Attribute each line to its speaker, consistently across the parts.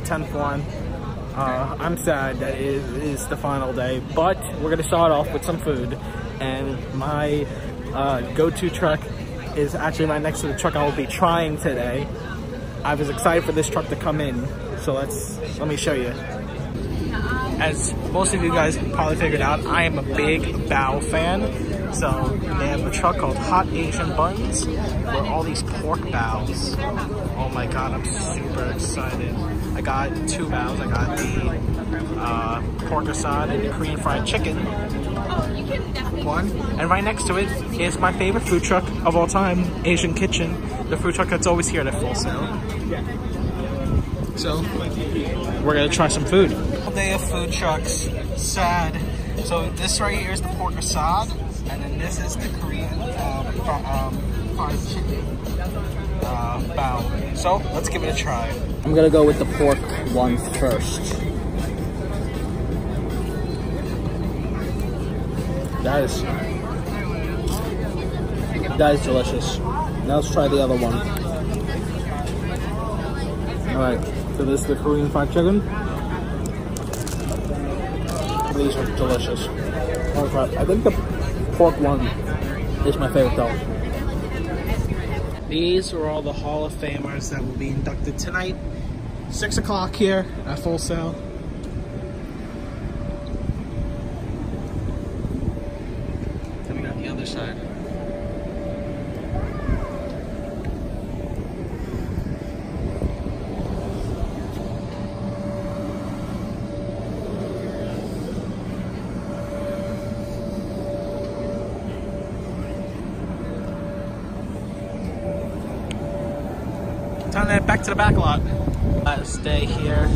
Speaker 1: 10th one. I'm sad that it is the final day, but we're gonna start off with some food. And my go-to truck is actually right next to the truck I will be trying today. I was excited for this truck to come in, so let me show you. As most of you guys probably figured out, I am a big bao fan. So they have a truck called Hot Asian Buns with all these pork baos. Oh my god, I'm super excited. I got 2 baos. I got the pork asad and the Korean fried chicken one. And right next to it is my favorite food truck of all time, Asian Kitchen. The food truck that's always here at Full Sail. So we're gonna try some food. Day of food trucks, sad. So this right here is the pork asad, and then this is the Korean fried chicken bao. So let's give it a try. I'm gonna go with the pork one first. That is delicious. Now let's try the other one. All right, so this is the Korean fried chicken. These are delicious. Oh crap, I think the pork one is my favorite though. These are all the Hall of Famers that will be inducted tonight. 6 o'clock here at Full Sail. Then we got the other side. Time to head back to the back lot. Last day here.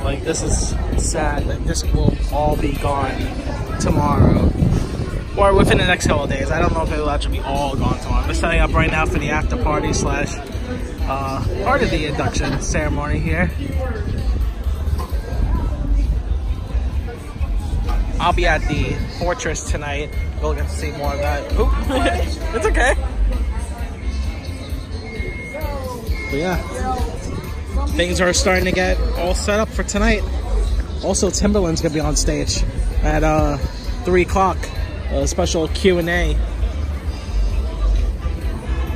Speaker 1: Like, this is sad that this will all be gone tomorrow. Or within the next couple of days. I don't know if it will actually be all gone tomorrow. I'm setting up right now for the after party slash part of the induction ceremony here. I'll be at the Fortress tonight. We'll get to see more of that. Oop. It's okay. But yeah, things are starting to get all set up for tonight. Also, Timberland's gonna be on stage at 3 o'clock. A special Q&A.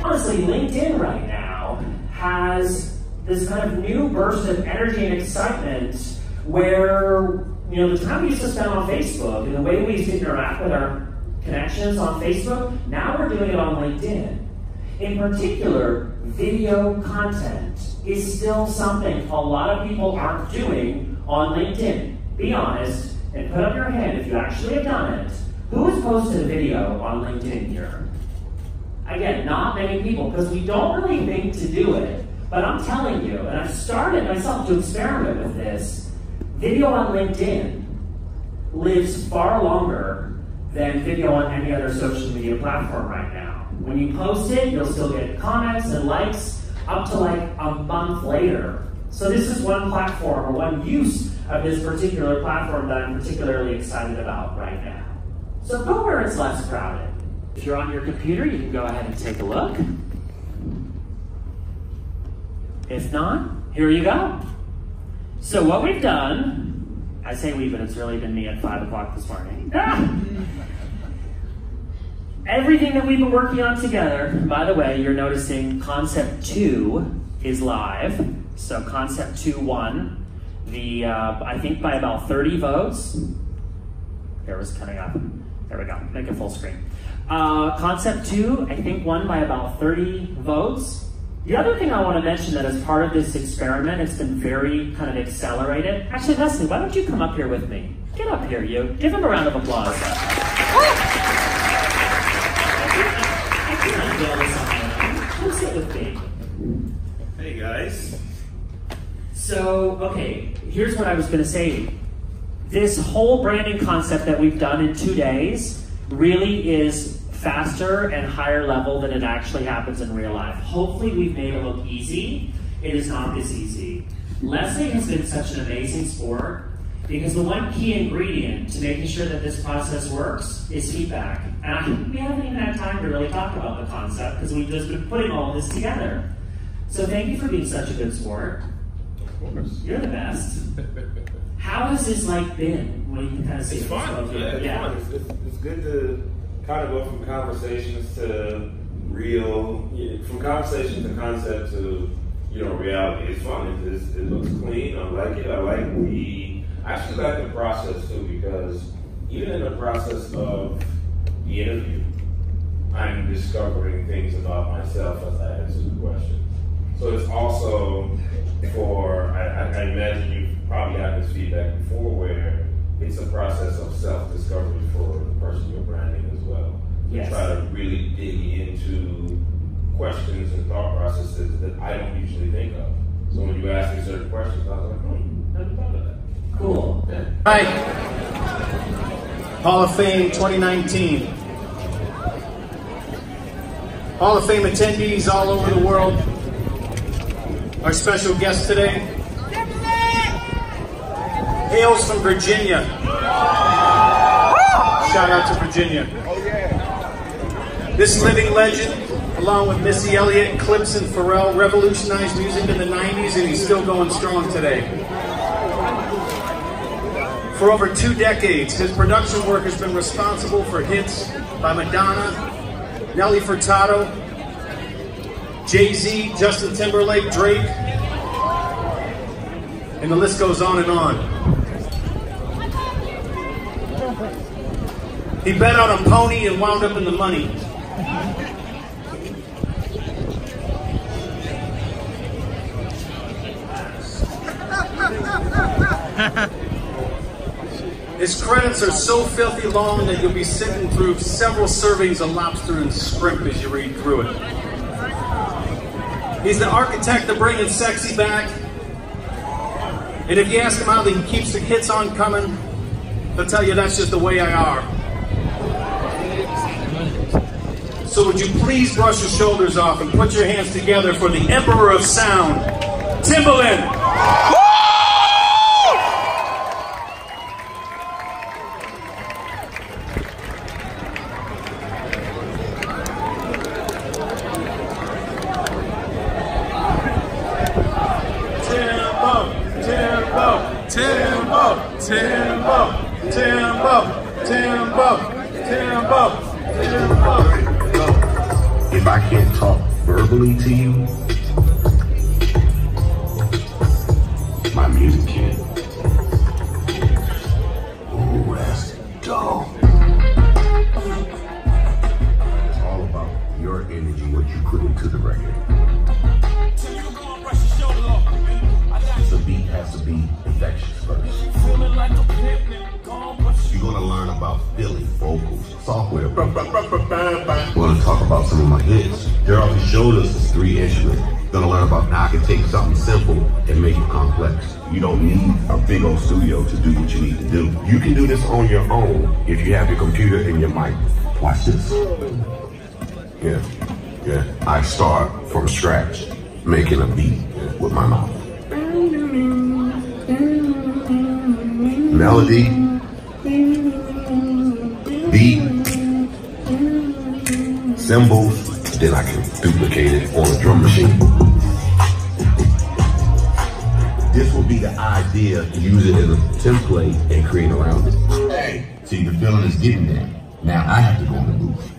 Speaker 2: Honestly, LinkedIn right now has this kind of new burst of energy and excitement where, you know, the time we used to spend on Facebook and the way we used to interact with our connections on Facebook, now we're doing it on LinkedIn. In particular, video content is still something a lot of people aren't doing on LinkedIn. Be honest and put up your hand if you actually have done it. Who has posted a video on LinkedIn here? Again, not many people, because we don't really think to do it. But I'm telling you, and I've started myself to experiment with this, video on LinkedIn lives far longer than video on any other social media platform right now. When you post it, you'll still get comments and likes up to like a month later. So this is one platform or one use of this particular platform that I'm particularly excited about right now. So go where it's less crowded. If you're on your computer, you can go ahead and take a look. If not, here you go. So what we've done, I say we, but it's really been me at 5 o'clock this morning. Everything that we've been working on together, by the way, you're noticing Concept 2 is live. So Concept 2 won, I think by about 30 votes. Here it was coming up. There we go, make it full screen. Concept 2, I think, won by about 30 votes. The other thing I want to mention that as part of this experiment, it's been very kind of accelerated. Actually, Leslie, why don't you come up here with me? Get up here, you. Give him a round of applause. Come sit with me.
Speaker 3: Hey guys.
Speaker 2: So, okay, here's what I was gonna say. This whole branding concept that we've done in 2 days really is faster and higher level than it actually happens in real life. Hopefully we've made it look easy. It is not this easy. Leslie has been such an amazing sport because the one key ingredient to making sure that this process works is feedback. And we haven't even had time to really talk about the concept because we've just been putting all this together. So thank you for being such a good sport.
Speaker 3: course.
Speaker 2: You're the best. How has this like been? When you can kind of see
Speaker 3: It's fun. Yeah, it's fun. It's good to kind of go from conversations to real, from conversation to concept to reality. It's fun. It looks clean. I like it. I actually like the process too, because even in the process of the interview, I'm discovering things about myself as I answer the question. So it's also for, I imagine you've probably had this feedback before, where it's a process of self-discovery for the person you're branding as well.
Speaker 2: Yes.
Speaker 3: To try to really dig into questions and thought processes that I don't usually think of. So when you ask me certain questions, I was like, I hadn't thought of that.
Speaker 2: Cool.
Speaker 3: Yeah.
Speaker 4: Right. Hall of Fame 2019. Hall of Fame attendees all over the world. Our special guest today hails from Virginia. Shout out to Virginia. This living legend, along with Missy Elliott, Clips, and Pharrell, revolutionized music in the 90s, and he's still going strong today. For over 2 decades, his production work has been responsible for hits by Madonna, Nelly Furtado, Jay-Z, Justin Timberlake, Drake, and the list goes on and on. He bet on a pony and wound up in the money. His credits are so filthy long that you'll be sitting through several servings of lobster and shrimp as you read through it. He's the architect of bringing sexy back. And if you ask him how he keeps the hits on coming, they'll tell you that's just the way I are. So would you please brush your shoulders off and put your hands together for the Emperor of Sound, Timbaland.
Speaker 5: If I can't talk verbally to you, my music can. Ooh, that's dope. It's all about your energy, what you put into the record. The beat has to be infectious first. You're gonna learn about feeling, vocals, software. We're gonna talk about some of my hits. Gerald showed us this 3 instrument. Gonna learn about how I can take something simple and make it complex. You don't need a big old studio to do what you need to do. You can do this on your own if you have your computer and your mic. Watch this. Yeah. I start from scratch, making a beat with my mouth. Melody, beat, cymbals, then I can duplicate it on a drum machine. This will be the idea, use it as a template and create around it. Hey, see, the feeling is getting there. Now I have to go in the booth.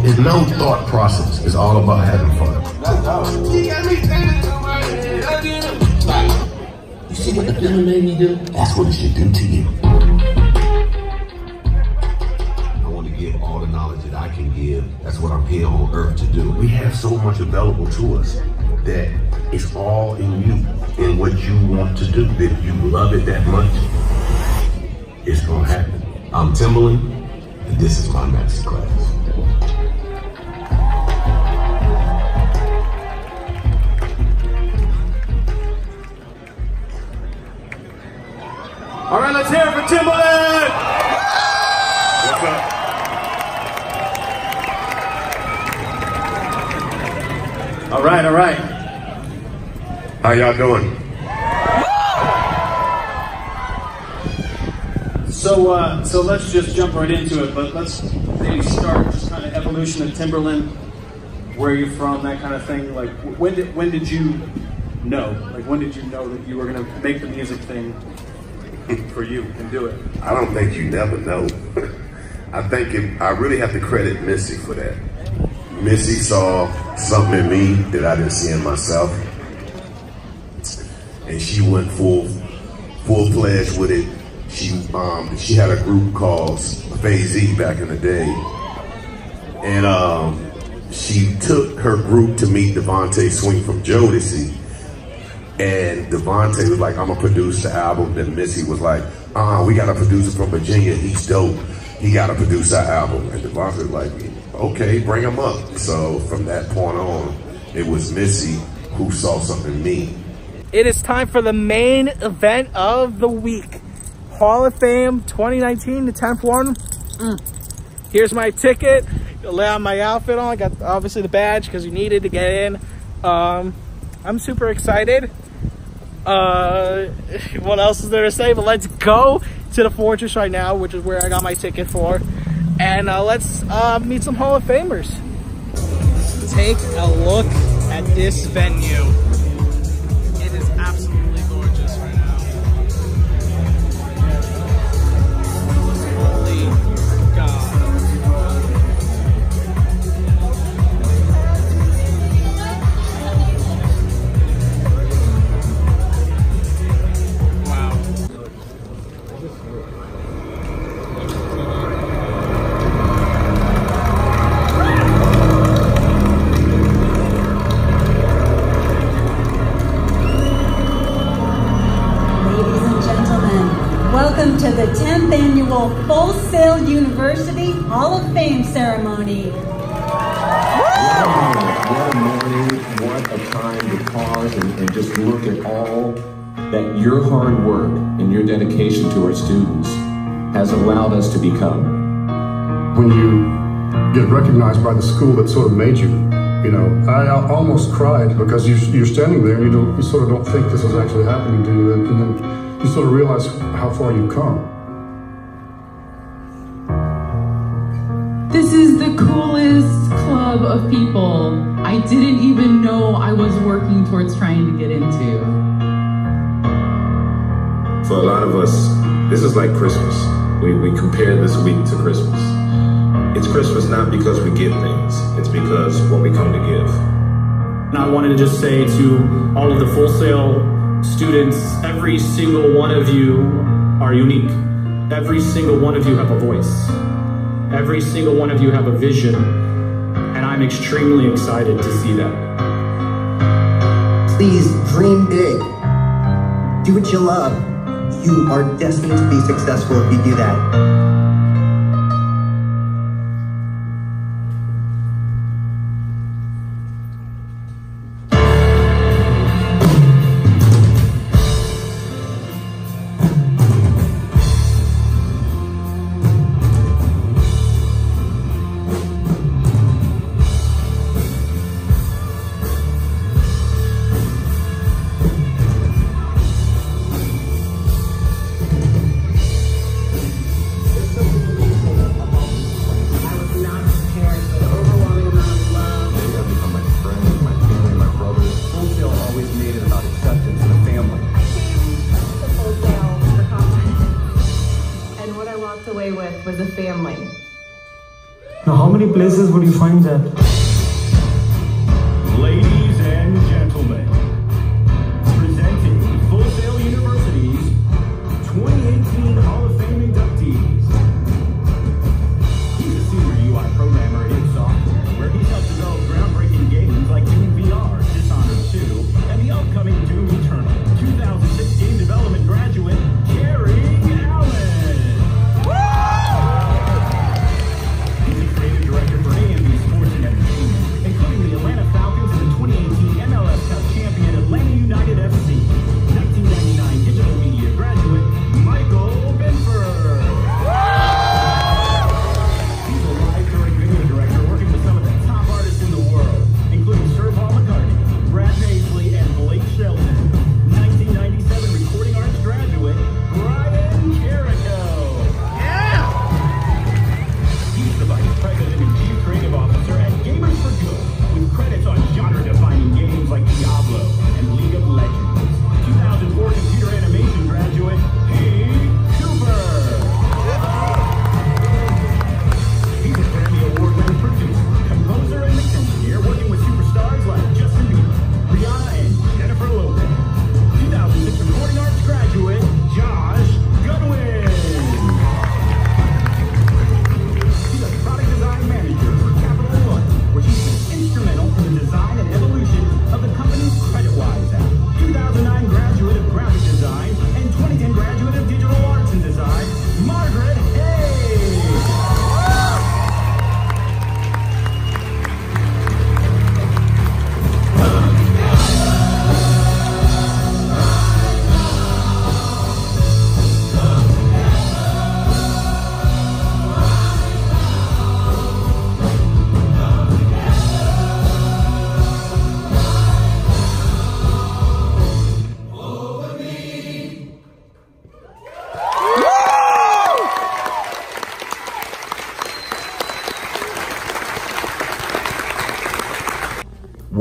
Speaker 5: There's no thought process. It's all about having fun. You see what the feeling made me do? That's what it should do to you. I want to give all the knowledge that I can give. That's what I'm here on earth to do. We have so much available to us that it's all in you and what you want to do. If you love it that much, it's going to happen. I'm Timbaland, and this is my masterclass.
Speaker 4: All right, let's hear it for Timbaland!
Speaker 3: What's up?
Speaker 4: All right.
Speaker 5: How y'all doing?
Speaker 4: So let's just jump right into it, but let's maybe start just kind of evolution of Timbaland. where you're from, that kind of thing? Like, when did you know? Like, when did you know that you were gonna make the music thing for you and do it?
Speaker 5: I don't think you never know. I think I really have to credit Missy for that. Missy saw something in me that I didn't see in myself, and she went full-fledged with it. She had a group called Phase E back in the day, and she took her group to meet Devontae Swing from Jodeci, and Devontae was like, "I'm gonna produce the album." Then Missy was like, "We got a producer from Virginia. He's dope. He got to produce our album." And Devontae was like, "Okay, bring him up." So from that point on, it was Missy who saw something in me.
Speaker 1: It is time for the main event of the week. Hall of Fame 2019, the 10th one. Here's my ticket. Lay out my outfit on. I got obviously the badge because you needed to get in. I'm super excited. What else is there to say? But let's go to the Fortress right now, which is where I got my ticket for. And let's meet some Hall of Famers. Take a look at this venue. It is absolutely gorgeous right now. Holy God. Wow.
Speaker 6: Welcome to the 10th Annual Full Sail University Hall of Fame ceremony.
Speaker 7: What a morning, what a time to pause and just look at all that your hard work and your dedication to our students has allowed us to become.
Speaker 8: When you get recognized by the school that sort of made you, you know, I almost cried because you're standing there and you sort of don't think this is actually happening to you, and then you sort of realize how far you've come.
Speaker 9: This is the coolest club of people I didn't even know I was working towards trying to get into.
Speaker 7: For a lot of us, this is like Christmas. We compare this week to Christmas. It's Christmas not because we get things, it's because what we come to give.
Speaker 10: And I wanted to just say to all of the Full Sail students, every single one of you are unique. Every single one of you have a voice. Every single one of you have a vision. And I'm extremely excited to see that.
Speaker 11: Please dream big. Do what you love. You are destined to be successful if you do that.
Speaker 12: Was a family.
Speaker 13: Now, how many places would you find that?
Speaker 14: Ladies and gentlemen, presenting Full Sail University's 2018 Hall of Fame inductees. He's a senior UI programmer at id Software, where he's helped develop groundbreaking games like Doom VR, Dishonored 2, and the upcoming Doom Eternal. 2016 development graduate, Carrie Allen. Director for A&B Sports and Entertainment, including the Atlanta Falcons in the 2018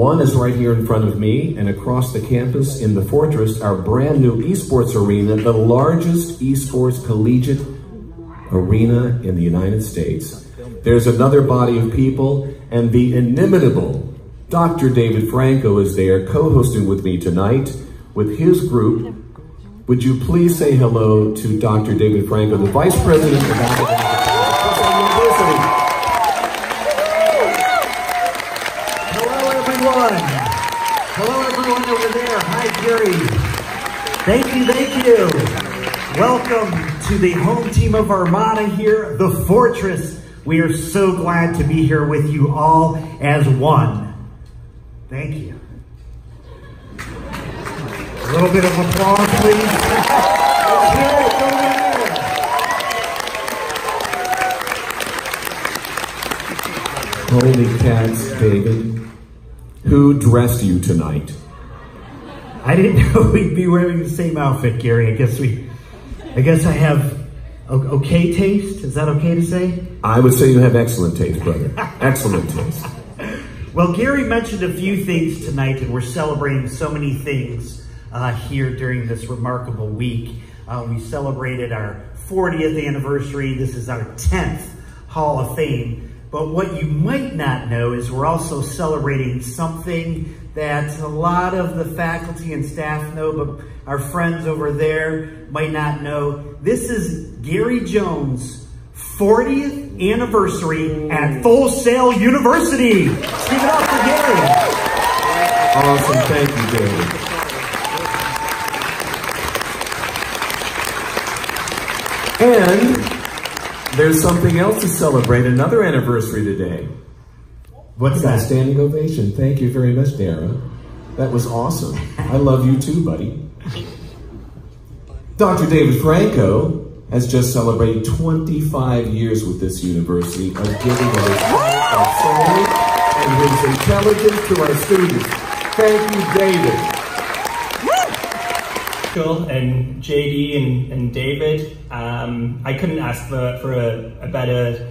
Speaker 7: One is right here in front of me, and across the campus in the Fortress, our brand new esports arena, the largest esports collegiate arena in the United States. There's another body of people, and the inimitable Dr. David Franco is there, co-hosting with me tonight with his group. Would you please say hello to Dr. David Franco, the Vice President of Academics at University.
Speaker 15: Hello, everyone. Hello, everyone over there. Hi, Gary. Thank you. Welcome to the home team of Armada here, the Fortress. We are so glad to be here with you all as one. Thank you. A little bit of applause, please.
Speaker 7: Holy cats, David. Who dressed you tonight?
Speaker 15: I didn't know we'd be wearing the same outfit, Gary. I guess I have okay taste. Is that okay to say?
Speaker 7: I would say you have excellent taste, brother. Excellent taste.
Speaker 15: Well, Gary mentioned a few things tonight, and we're celebrating so many things here during this remarkable week. We celebrated our 40th anniversary. This is our 10th Hall of Fame. But what you might not know is we're also celebrating something that a lot of the faculty and staff know, but our friends over there might not know. This is Gary Jones' 40th anniversary at Full Sail University. Give it up for Gary.
Speaker 7: Awesome, thank you, Gary. And there's something else to celebrate, another anniversary today.
Speaker 15: What's that?
Speaker 7: A standing ovation. Thank you very much, Dara. That was awesome. I love you too, buddy. Dr. David Franco has just celebrated 25 years with this university of giving of his heart, our soul, and his intelligence to our students. Thank you, David.
Speaker 16: And JD and David, I couldn't ask for a better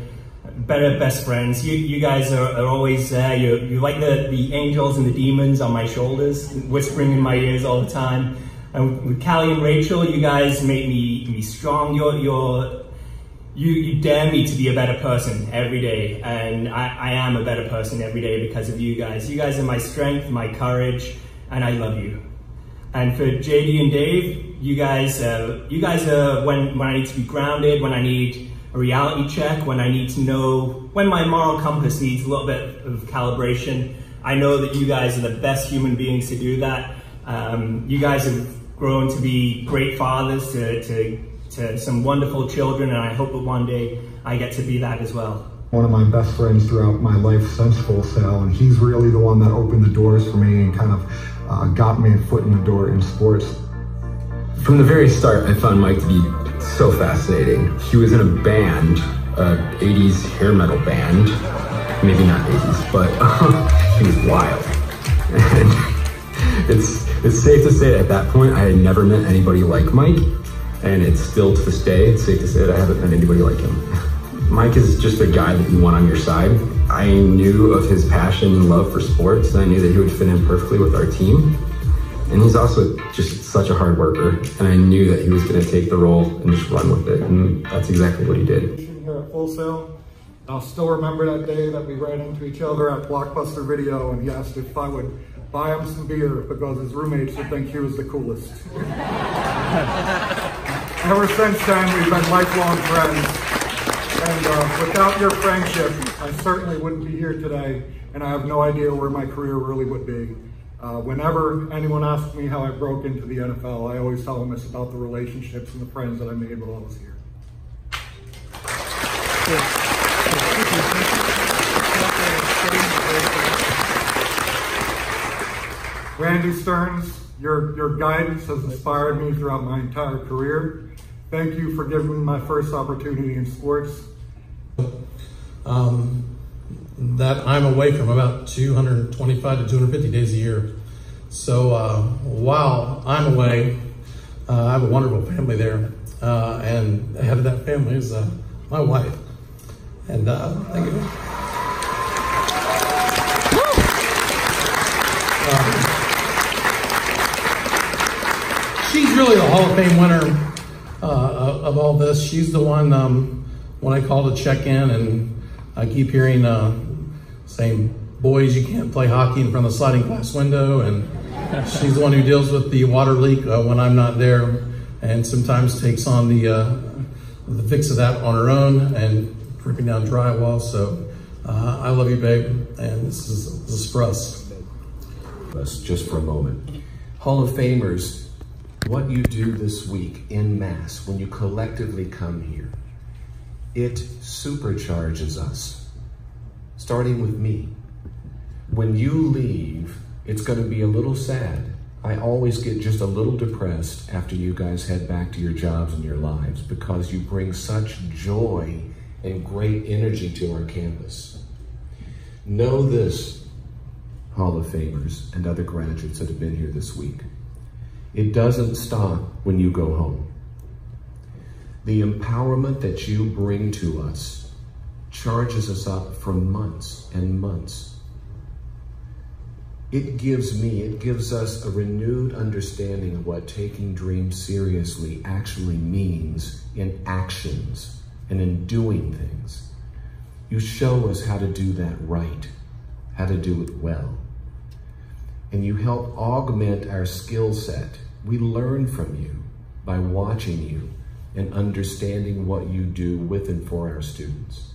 Speaker 16: best friends. You guys are always there. You're like the angels and the demons on my shoulders, whispering in my ears all the time. And with Callie and Rachel, you guys make me strong. You dare me to be a better person every day, and I am a better person every day because of you guys. You guys are my strength, my courage, and I love you. And for JD and Dave, you guys are when I need to be grounded, when I need a reality check, when I need to know, when my moral compass needs a little bit of calibration. I know that you guys are the best human beings to do that. You guys have grown to be great fathers to some wonderful children, and I hope that one day I get to be that as well.
Speaker 17: One of my best friends throughout my life since Full Sail, and he's really the one that opened the doors for me and kind of got me a foot in the door in sports.
Speaker 18: From the very start, I found Mike to be so fascinating. He was in a band, 80s hair metal band. Maybe not 80s, but he was wild. And it's safe to say at that point, I had never met anybody like Mike. And it's still to this day, it's safe to say that I haven't met anybody like him. Mike is just a guy that you want on your side. I knew of his passion and love for sports, and I knew that he would fit in perfectly with our team. And he's also just such a hard worker, and I knew that he was going to take the role and just run with it, and that's exactly what he did.
Speaker 17: Here at Full Sail, I'll still remember that day that we ran into each other at Blockbuster Video, and he asked if I would buy him some beer because his roommates would think he was the coolest. Ever since then, we've been lifelong friends. And without your friendship, I certainly wouldn't be here today, and I have no idea where my career really would be. Whenever anyone asks me how I broke into the NFL, I always tell them it's about the relationships and the friends that I made while I was here. Randy Stearns, your guidance has inspired me throughout my entire career. Thank you for giving me my first opportunity in sports.
Speaker 19: That I'm away from about 225 to 250 days a year. So while I'm away, I have a wonderful family there. And the head of that family is my wife. And thank you. She's really the Hall of Fame winner of all this. She's the one when I call to check in, and I keep hearing saying, boys, you can't play hockey in front of the sliding glass window, and she's the one who deals with the water leak when I'm not there, and sometimes takes on the fix of that on her own and ripping down drywall. So I love you, babe, and this is for us.
Speaker 20: Just for a moment. Hall of Famers, what you do this week en masse, when you collectively come here, it supercharges us, starting with me. When you leave, it's going to be a little sad. I always get just a little depressed after you guys head back to your jobs and your lives, because you bring such joy and great energy to our campus. Know this, Hall of Famers and other graduates that have been here this week. It doesn't stop when you go home. The empowerment that you bring to us charges us up for months and months. It gives us a renewed understanding of what taking dreams seriously actually means in actions and in doing things. You show us how to do that right, how to do it well. And you help augment our skill set. We learn from you by watching you and understanding what you do with and for our students.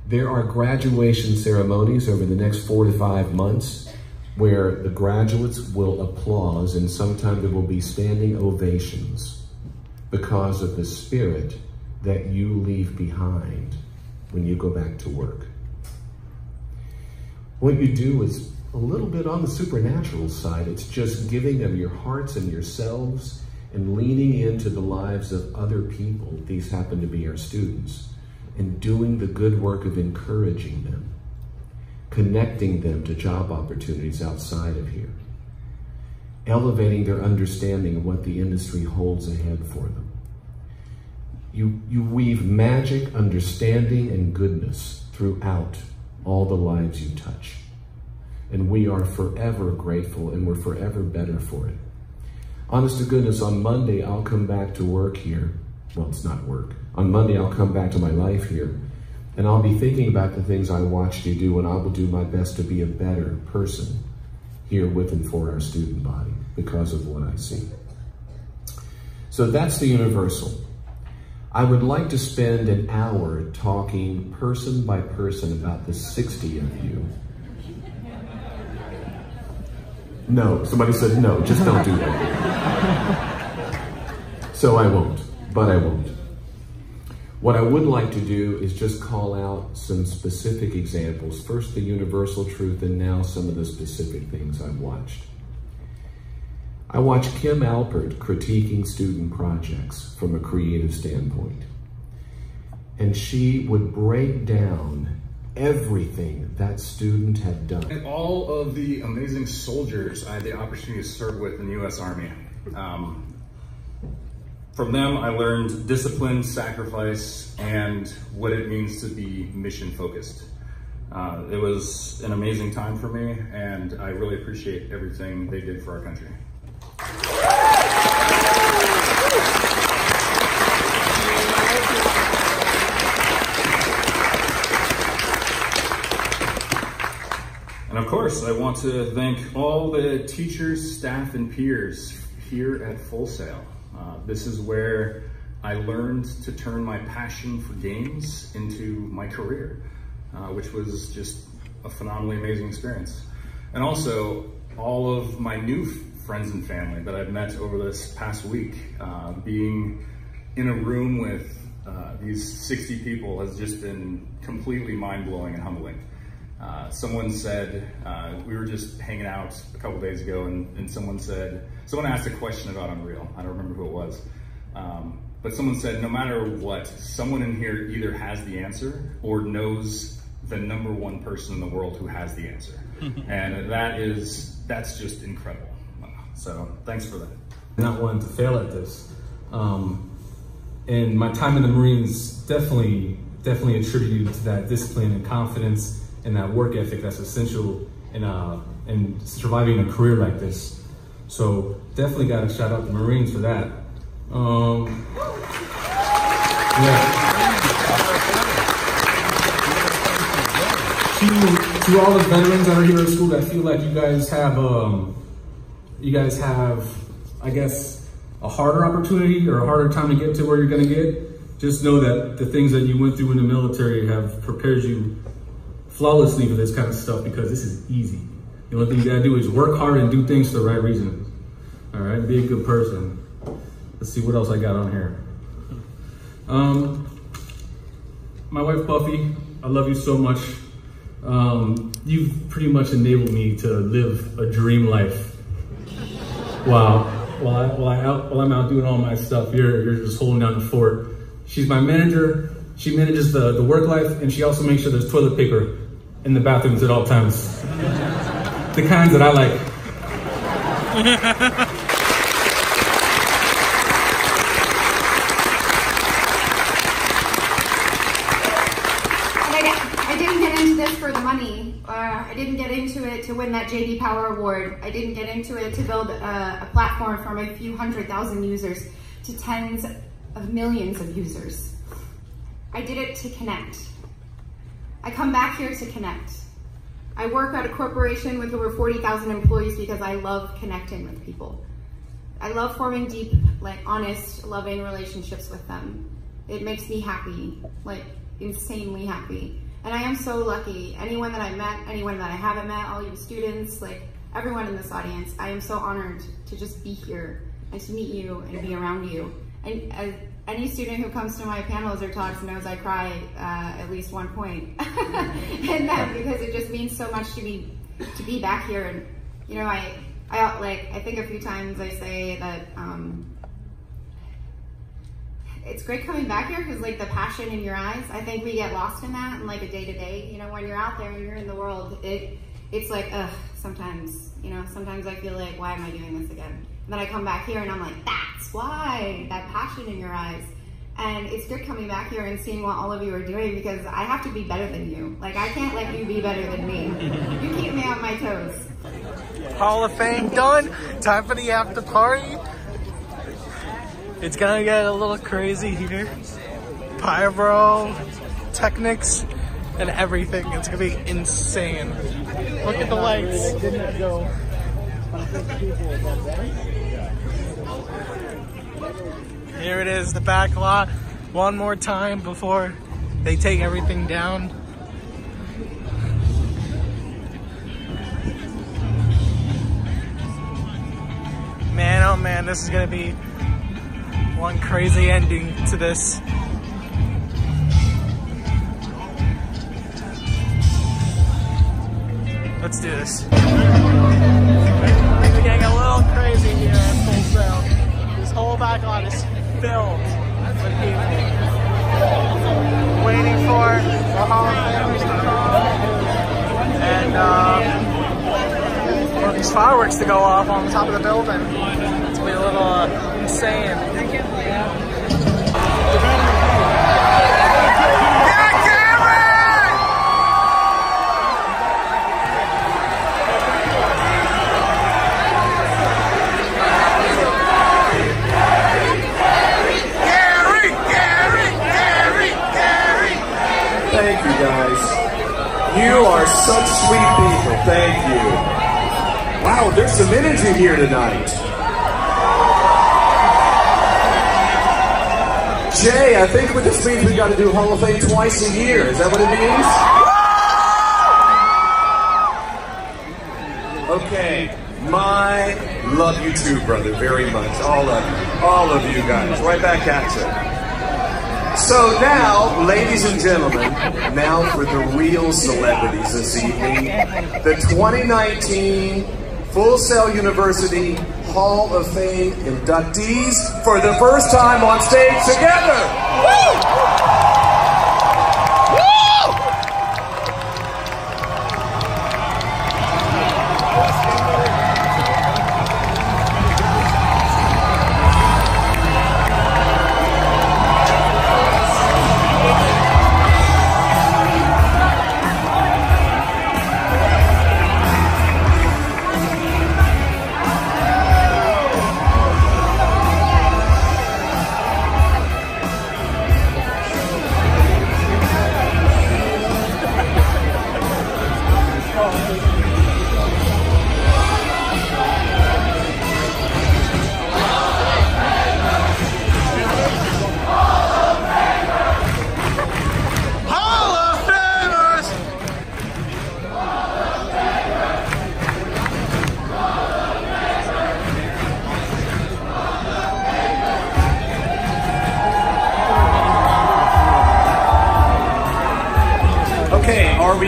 Speaker 20: There are graduation ceremonies over the next 4 to 5 months where the graduates will applause, and sometimes there will be standing ovations because of the spirit that you leave behind when you go back to work. What you do is a little bit on the supernatural side. It's just giving of your hearts and yourselves and leaning into the lives of other people. These happen to be our students, and doing the good work of encouraging them, connecting them to job opportunities outside of here, elevating their understanding of what the industry holds ahead for them. You weave magic, understanding, and goodness throughout all the lives you touch. And we are forever grateful, and we're forever better for it. Honest to goodness, on Monday, I'll come back to work here. Well, it's not work. On Monday, I'll come back to my life here, and I'll be thinking about the things I watched you do, and I will do my best to be a better person here with and for our student body because of what I see. So that's the universal. I would like to spend an hour talking person by person about the 60 of you. No, somebody said no, just don't do that. So I won't, but I won't. What I would like to do is just call out some specific examples. First, the universal truth, and now some of the specific things I've watched. I watched Kim Alpert critiquing student projects from a creative standpoint. And she would break down everything that student had done.
Speaker 21: And all of the amazing soldiers I had the opportunity to serve with in the U.S. Army. From them, I learned discipline, sacrifice, and what it means to be mission focused. It was an amazing time for me, and I really appreciate everything they did for our country. And of course, I want to thank all the teachers, staff, and peers here at Full Sail. This is where I learned to turn my passion for games into my career, which was just a phenomenally amazing experience. And also, all of my new friends and family that I've met over this past week, being in a room with these 60 people has just been completely mind-blowing and humbling. Someone said, we were just hanging out a couple days ago, and someone asked a question about Unreal. I don't remember who it was. But someone said, no matter what, someone in here either has the answer or knows the #1 person in the world who has the answer. And that's just incredible. So thanks for that.
Speaker 10: Not wanting to fail at this. And my time in the Marines definitely attributed to that discipline and confidence and that work ethic that's essential in and surviving a career like this. So definitely got to shout out the Marines for that. To all the veterans that are here at school, I feel like you guys have, I guess, a harder opportunity or a harder time to get to where you're gonna get. Just know that the things that you went through in the military have prepared you flawlessly for this kind of stuff, because this is easy. The only thing you gotta do is work hard and do things for the right reasons. All right, be a good person. Let's see what else I got on here. My wife Buffy, I love you so much. You've pretty much enabled me to live a dream life. Wow. While I'm out doing all my stuff, you're just holding down the fort. She's my manager. She manages the work life, and she also makes sure there's toilet paper in the bathrooms at all times. The kinds that I like.
Speaker 2: I didn't get into this for the money. I didn't get into it to win that JD Power Award. I didn't get into it to build a platform from a few 100,000 users to tens of millions of users. I did it to connect. I come back here to connect. I work at a corporation with over 40,000 employees because I love connecting with people. I love forming deep, honest, loving relationships with them. It makes me happy, insanely happy. And I am so lucky. Anyone that I met, anyone that I haven't met, all you students, everyone in this audience, I am so honored to just be here and to meet you and be around you. And any student who comes to my panels or talks knows I cry at least one point. And that because it just means so much to be back here. And I think a few times I say that it's great coming back here because the passion in your eyes, I think we get lost in that and a day to day, when you're out there and you're in the world, it's sometimes, sometimes I feel why am I doing this again? And then I come back here and I'm that's why, that passion in your eyes. And it's good coming back here and seeing what all of you are doing because I have to be better than you. I can't let you be better than me. You keep me on my toes.
Speaker 1: Hall of Fame done. Time for the after party. It's gonna get a little crazy here. Pyro, Technics, and everything. It's gonna be insane. Look at the lights. Here it is, the back lot. One more time before they take everything down. Man, oh man, this is gonna be one crazy ending to this. Let's do this. Things are getting a little crazy here at Full Sail. This whole back lot is filled with people waiting for the Hall of Famers to come and for these fireworks to go off on the top of the building. It's gonna be a little insane.
Speaker 22: Thank you, guys. You are such sweet people. Thank you. Wow, there's some energy here tonight. Jay, I think what this means we got to do Hall of Fame twice a year. Is that what it means? Okay. Love you too, brother, very much. All of you guys. Right back at you. So now, ladies and gentlemen, now for the real celebrities this evening, the 2019 Full Sail University Hall of Fame inductees for the first time on stage together. Woo!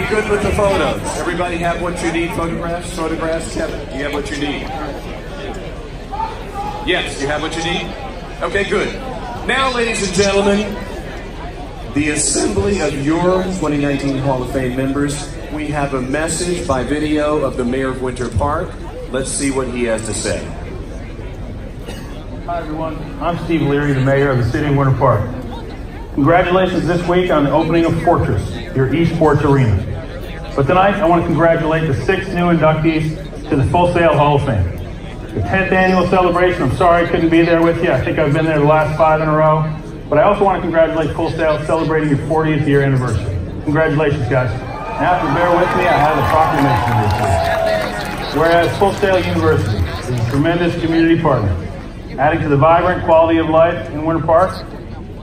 Speaker 22: good with the photos? Everybody have what you need? Photographs? Photographs? Kevin, do you have what you need? Yes, you have what you need? Okay, good. Now, ladies and gentlemen, the assembly of your 2019 Hall of Fame members. We have a message by video of the Mayor of Winter Park. Let's see what he has to say.
Speaker 3: Hi everyone, I'm Steve Leary, the Mayor of the City of Winter Park. Congratulations this week on the opening of Fortress, your esports arena. But tonight I want to congratulate the 6 new inductees to the Full Sail Hall of Fame. The 10th annual celebration, I'm sorry I couldn't be there with you. I think I've been there the last 5 in a row. But I also want to congratulate Full Sail celebrating your 40th year anniversary. Congratulations, guys. Now, if you bear with me, I have a proclamation to do. Whereas Full Sail University is a tremendous community partner, adding to the vibrant quality of life in Winter Park,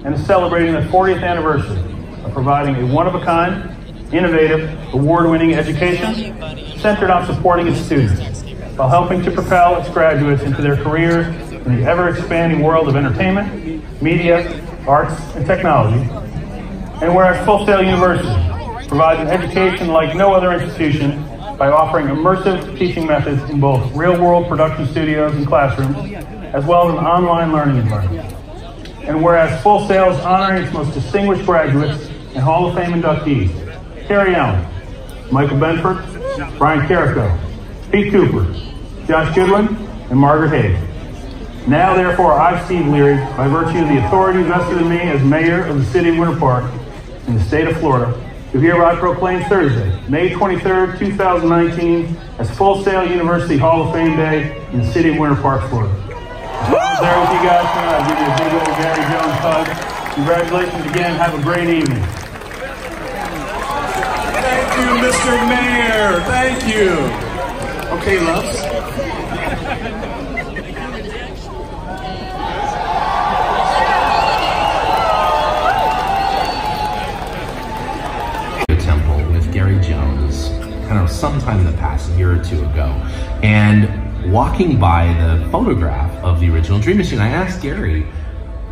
Speaker 3: and is celebrating the 40th anniversary of providing a one-of-a-kind, innovative, award-winning education centered on supporting its students, while helping to propel its graduates into their careers in the ever-expanding world of entertainment, media, arts, and technology. And whereas Full Sail University provides an education like no other institution by offering immersive teaching methods in both real-world production studios and classrooms, as well as an online learning environment. And whereas Full Sail is honoring its most distinguished graduates and Hall of Fame inductees, Terry Allen, Michael Benford, Brian Carrico, Pete Cooper, Josh Goodwin, and Margaret Hayes. Now, therefore, I, Steve Leary, by virtue of the authority vested in me as Mayor of the City of Winter Park in the state of Florida, do hereby proclaim Thursday, May 23rd, 2019, as Full Sail University Hall of Fame Day in the City of Winter Park, Florida. I was there with you guys tonight. I'll give you a big old Gary Jones hug. Congratulations again. Have a great evening.
Speaker 22: Thank you, Mr. Mayor. Thank you. Okay, loves.
Speaker 4: Temple with Gary Jones, kind of sometime in the past year or two ago, and walking by the photograph of the original Dream Machine, I asked Gary,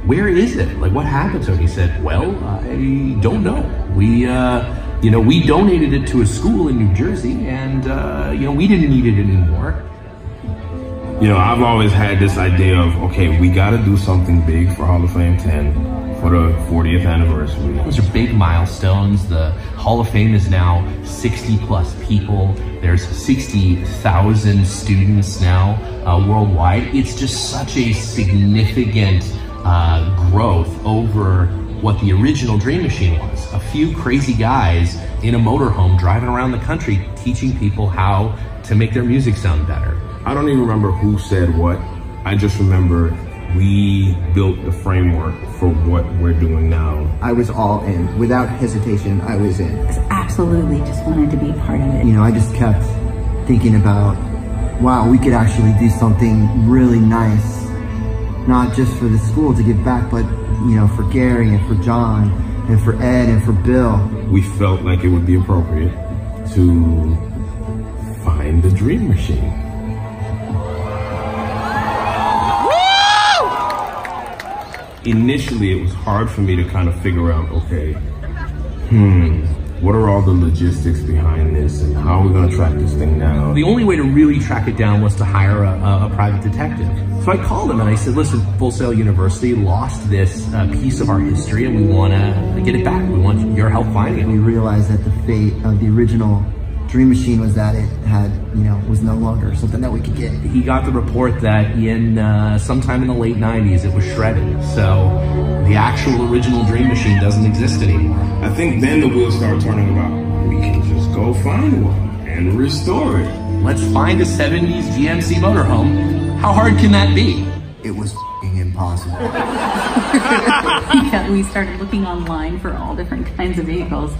Speaker 4: where is it? Like, what happened to it? He said, well, I don't know. We donated it to a school in New Jersey, and, we didn't need it anymore.
Speaker 23: I've always had this idea of, okay, we got to do something big for Hall of Fame 10 for the 40th anniversary.
Speaker 4: Those are big milestones. The Hall of Fame is now 60 plus people. There's 60,000 students now worldwide. It's just such a significant growth over what the original Dream Machine was. A few crazy guys in a motorhome driving around the country teaching people how to make their music sound better.
Speaker 23: I don't even remember who said what. I just remember we built the framework for what we're doing now.
Speaker 11: I was all in. Without hesitation, I was in.
Speaker 24: I absolutely just wanted to be a part of it.
Speaker 11: I just kept thinking about, wow, we could actually do something really nice. Not just for the school to give back, but, for Gary and for John and for Ed and for Bill.
Speaker 23: We felt like it would be appropriate to find the Dream Machine. Initially, it was hard for me to kind of figure out, okay, what are all the logistics behind this and how are we going to track this thing down?
Speaker 4: The only way to really track it down was to hire a private detective. So I called him and I said, listen, Full Sail University lost this piece of our history and we want to get it back. We want your help finding it.
Speaker 11: We realized that the fate of the original Dream Machine was that it had, was no longer something that we could get.
Speaker 4: He got the report that in sometime in the late 90s it was shredded. So the actual original Dream Machine doesn't exist anymore.
Speaker 23: I think then the wheels started turning about, we can just go find one and restore it.
Speaker 4: Let's find a 70s GMC motorhome. How hard can that be?
Speaker 11: It was f***ing impossible.
Speaker 24: We started looking online for all different kinds of vehicles.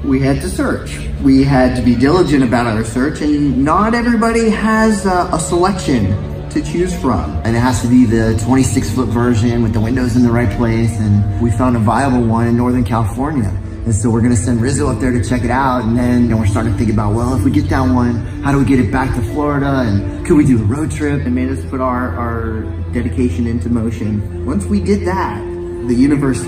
Speaker 11: We had to search. We had to be diligent about our search, and not everybody has a selection to choose from. And it has to be the 26-foot version with the windows in the right place, and we found a viable one in Northern California. And so we're gonna send Rizzo up there to check it out, and then we're starting to think about, well, if we get that one, how do we get it back to Florida, and could we do a road trip? And made us put our dedication into motion. Once we did that, the universe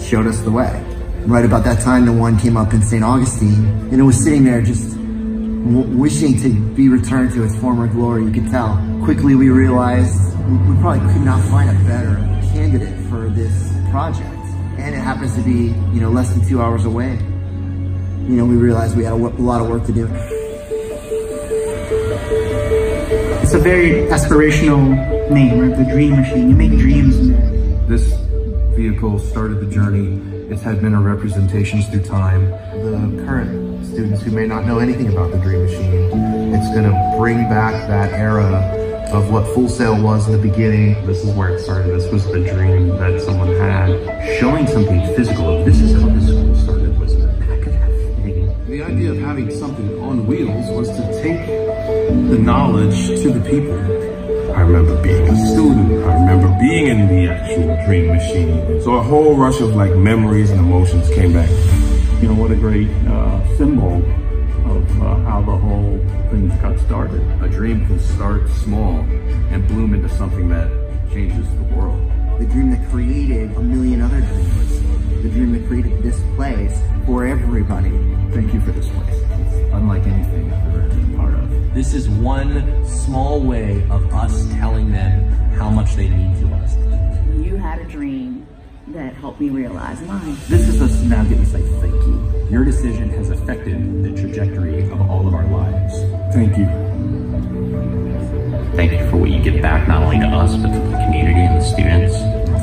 Speaker 11: showed us the way. Right about that time, the one came up in St. Augustine, and it was sitting there just wishing to be returned to its former glory, you could tell. Quickly we realized we probably could not find a better candidate for this project. And it happens to be, less than 2 hours away. We realized we had a lot of work to do.
Speaker 5: It's a very aspirational name, right? The Dream Machine. You make dreams.
Speaker 6: This vehicle started the journey. It had been a representation through time. The current students who may not know anything about the Dream Machine, it's going to bring back that era of what Full Sail was in the beginning.
Speaker 4: This is where it started. This was the dream that someone had. Showing something physical of this is how this school started, was in the back of that thing.
Speaker 6: The idea of having something on wheels was to take the knowledge to the people.
Speaker 23: I remember being a student. I remember being in the actual Dream Machine. So a whole rush of memories and emotions came back.
Speaker 8: What a great symbol of how the whole thing got started.
Speaker 6: A dream can start small and bloom into something that changes the world.
Speaker 11: The dream that created a million other dreams. The dream that created this place for everybody.
Speaker 6: Thank you for this place. It's unlike anything I've ever been a part of.
Speaker 4: This is one small way of us telling them how much they mean to us.
Speaker 24: You had a dream that helped me realize mine.
Speaker 6: This is us now getting to say thank you. Your decision has affected the trajectory of all of our lives.
Speaker 8: Thank you.
Speaker 4: Thank you for what you give back, not only to us, but to the community and the students.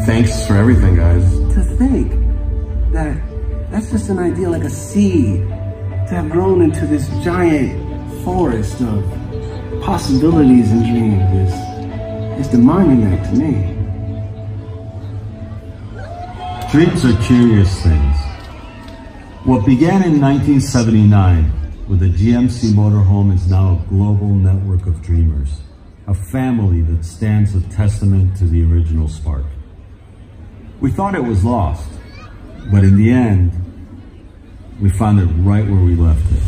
Speaker 6: Thanks for everything, guys.
Speaker 9: To think that that's just an idea, like a seed, to have grown into this giant forest of possibilities and dreams is the monument to me.
Speaker 25: Dreams are curious things. What began in 1979 with a GMC motorhome is now a global network of dreamers, a family that stands a testament to the original spark. We thought it was lost, but in the end, we found it right where we left it.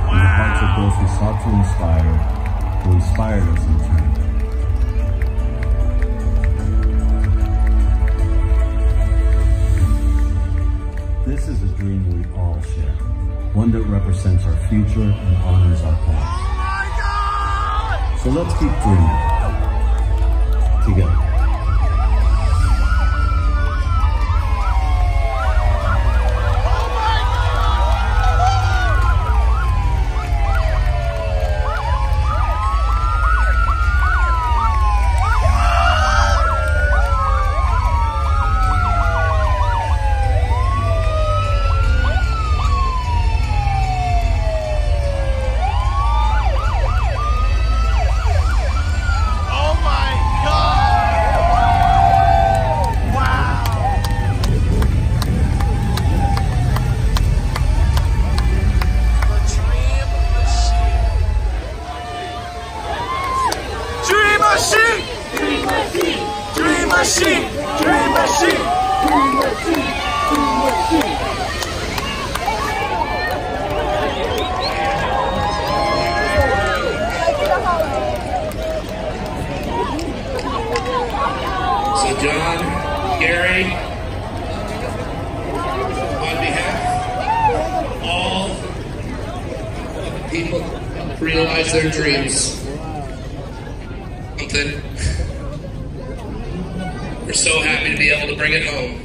Speaker 25: In the hearts of those we sought to inspire, who inspired us in turn. This is a dream we all share, one that represents our future and honors our past. So let's keep dreaming together.
Speaker 26: So John, Gary, on behalf of all of the people who realize their dreams, something, we're so happy to be able to bring it home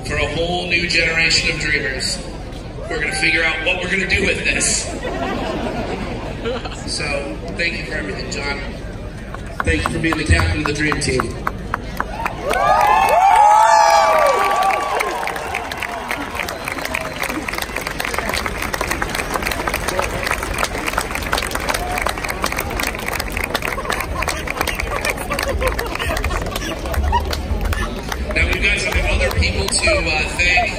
Speaker 26: for a whole new generation of dreamers. We're going to figure out what we're going to do with this. So, thank you for everything, John. Thank you for being the captain of the dream team. Now we've got some other people to thank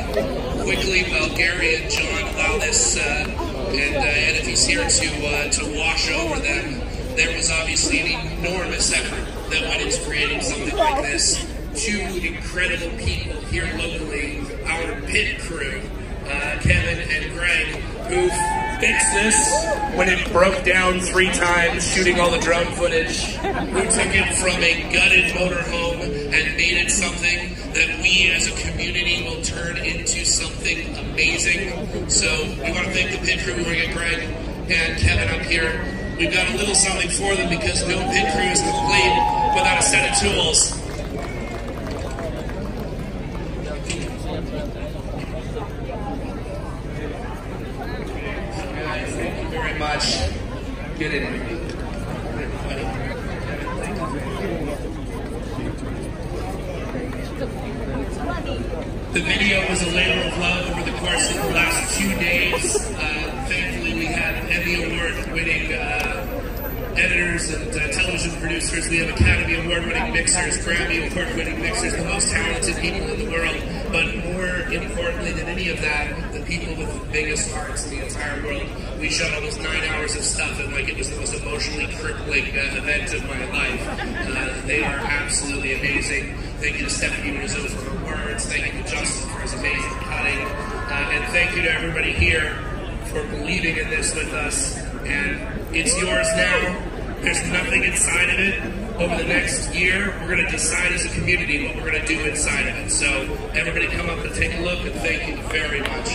Speaker 26: quickly while Gary and John allow this, and if he's here to wash over them. There was obviously an enormous effort that went into creating something like this. Two incredible people here locally, our pit crew, Kevin and Greg, who fixed this when it broke down 3 times, shooting all the drone footage, who took it from a gutted motorhome and made it something that we as a community will turn into something amazing. So we want to thank the pit crew. We're going to get Greg and Kevin up here. We've got a little something for them because no pit crew is complete without a set of tools. Thank you very much. Get in. The video was a labor of love over the course of the last 2 days. Thankfully, we had Emmy Award-winning editors and television producers. We have Academy Award-winning mixers, Grammy Award-winning mixers, the most talented people in the world. But more importantly than any of that, the people with the biggest hearts in the entire world. We shot almost 9 hours of stuff, and like it was the most emotionally crippling event of my life. They are absolutely amazing. Thank you to Stephanie Rizzo for her words. Thank you to Justin for his amazing cutting. And thank you to everybody here for believing in this with us. And it's yours now. There's nothing inside of it. Over the next year, we're going to decide as a community what we're going to do inside of it. So everybody come up and take a look, and thank you very much.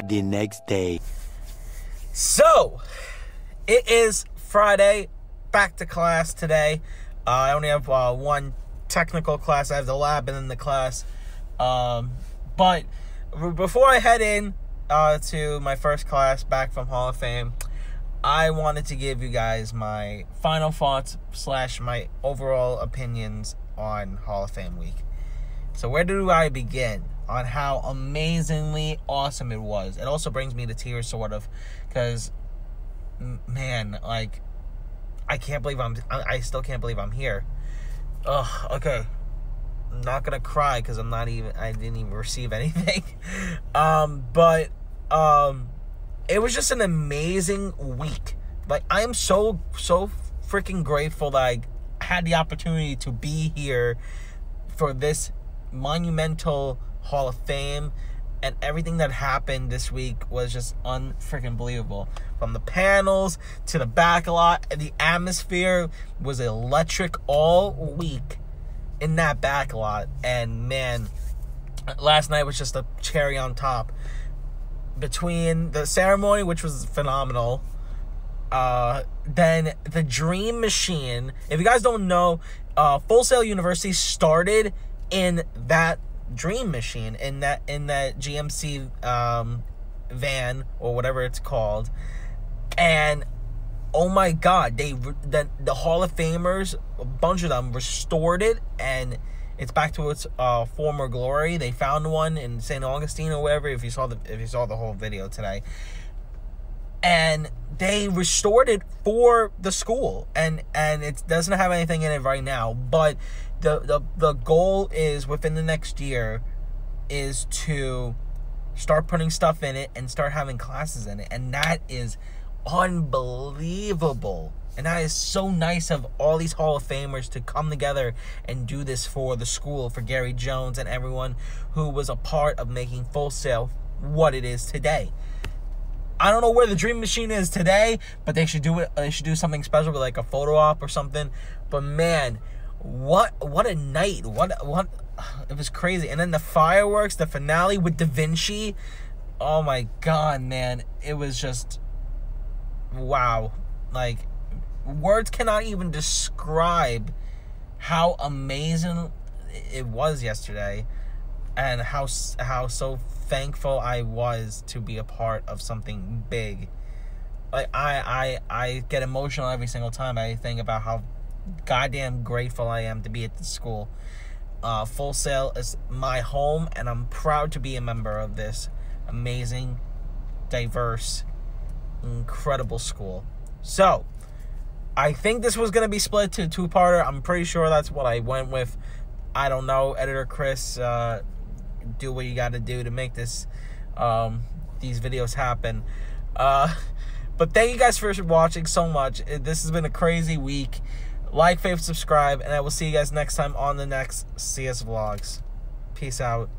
Speaker 7: The next day.
Speaker 1: So, it is Friday, back to class today. I only have one technical class. I have the lab and then the class. But before I head in to my first class back from Hall of Fame, I wanted to give you guys my final thoughts / my overall opinions on Hall of Fame week. So where do I begin? on how amazingly awesome it was. It also brings me to tears, sort of, because, man, like, I still can't believe I'm here. Ugh, okay. I'm not gonna cry because I didn't even receive anything. But it was just an amazing week. Like, I am so freaking grateful that I had the opportunity to be here for this monumental Hall of Fame, and everything that happened this week was just unfreaking believable. From the panels to the backlot, and the atmosphere was electric all week in that backlot. And man, last night was just a cherry on top. Between the ceremony, which was phenomenal, then the Dream Machine. If you guys don't know, Full Sail University started in that Dream Machine, in that GMC van or whatever it's called. And oh my God, the Hall of Famers, a bunch of them restored it, and it's back to its former glory. They found one in St. Augustine or wherever. If you saw the whole video today, and they restored it for the school, and it doesn't have anything in it right now, but the goal is within the next year is to start putting stuff in it and start having classes in it, and that is unbelievable. And that is so nice of all these Hall of Famers to come together and do this for the school, for Gary Jones and everyone who was a part of making Full Sail what it is today. I don't know where the Dream Machine is today, but they should do it. They should do something special with like a photo op or something. But man, what a night! What it was crazy. And then the fireworks, the finale with Da Vinci. Oh my God, man! It was just wow. Like, words cannot even describe how amazing it was yesterday, and how so thankful I was to be a part of something big. Like, I get emotional every single time I think about how goddamn grateful I am to be at the school. Full Sail is my home, and I'm proud to be a member of this amazing, diverse, incredible school. So, I think this was going to be split to a two-parter. I'm pretty sure that's what I went with. I don't know. Editor Chris, do what you got to do to make this these videos happen. But thank you guys for watching so much. This has been a crazy week. Like, favorite, subscribe, and I will see you guys next time on the next CS Vlogs. Peace out.